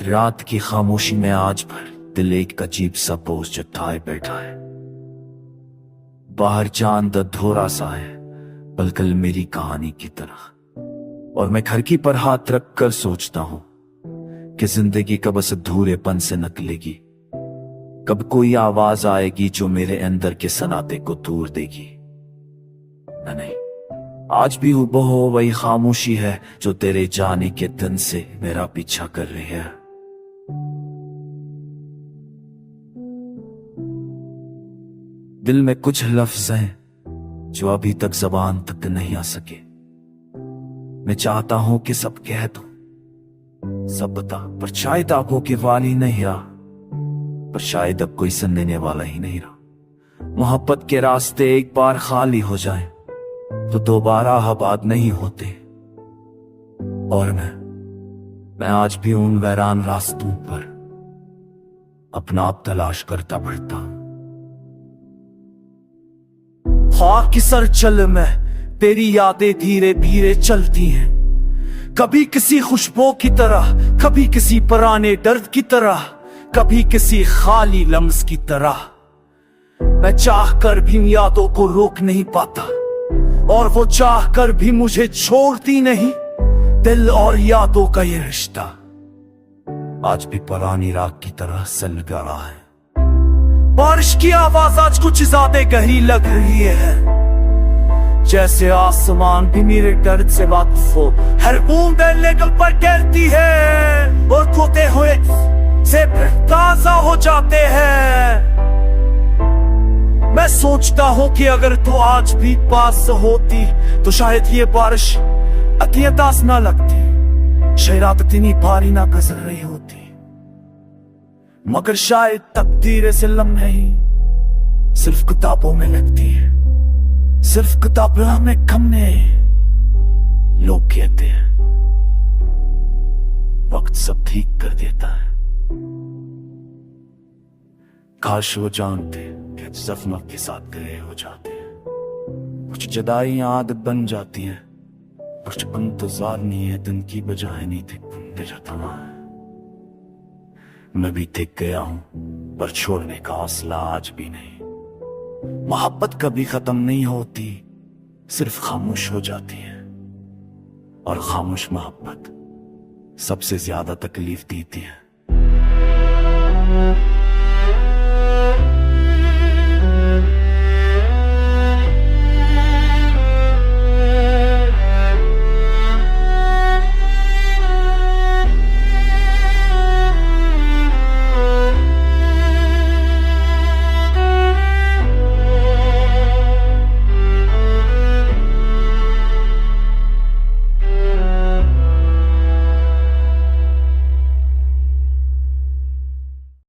रात की खामोशी में आज भर दिल एक अजीब सा बोझ जताए बैठा है। बाहर चांद अधूरा सा है, पलकल मेरी कहानी की तरह। और मैं खिड़की पर हाथ रख कर सोचता हूं कि जिंदगी कब इस अधूरेपन से निकलेगी, कब कोई आवाज आएगी जो मेरे अंदर के सनाटे को तोड़ देगी। नहीं, आज भी वो वही खामोशी है जो तेरे जाने के दिन से मेरा पीछा कर रही है। दिल में कुछ लफ्ज हैं जो अभी तक जबान तक नहीं आ सके। मैं चाहता हूं कि सब कह दूं, सब बता, पर शायद आंखों के वाली नहीं रहा, पर शायद अब कोई सुनने वाला ही नहीं रहा। मोहब्बत के रास्ते एक बार खाली हो जाएं तो दोबारा आबाद नहीं होते। और मैं आज भी उन वीरान रास्तों पर अपना आप तलाश करता बढ़ता हूं। ख्वाब की सर चल में तेरी यादें धीरे धीरे चलती हैं, कभी किसी खुशबू की तरह, कभी किसी पुराने दर्द की तरह, कभी किसी खाली लम्स की तरह। मैं चाह कर भी यादों को रोक नहीं पाता, और वो चाह कर भी मुझे छोड़ती नहीं। दिल और यादों का ये रिश्ता आज भी पुरानी रात की तरह सलगा रहा है। बारिश की आवाज आज कुछ ज्यादा गहरी लग रही है, जैसे आसमान भी मेरे दर्द से वाकिफ हो। हर बूंद लेकर पर गिरती है और खोते हुए से ताजा हो जाते हैं। मैं सोचता हूँ कि अगर तू आज भी पास होती तो शायद ये बारिश इतनी उदास ना लगती, शायद इतनी भारी ना गुजर रही होती। मगर शायद तकदीर से लम्हे ही सिर्फ किताबों में लगती है, सिर्फ किताबों में कमने। लोग कहते हैं वक्त सब ठीक कर देता है, काश वो जानते कि जख्म के साथ गए हो जाते हैं। कुछ जुदाइयां आदत बन जाती हैं, कुछ इंतजार नहीं है दिन की बजाय नहीं थी जाता। मैं भी थक गया हूं, पर छोड़ने का हौसला आज भी नहीं। मोहब्बत कभी खत्म नहीं होती, सिर्फ खामोश हो जाती है। और खामोश मोहब्बत सबसे ज्यादा तकलीफ देती है।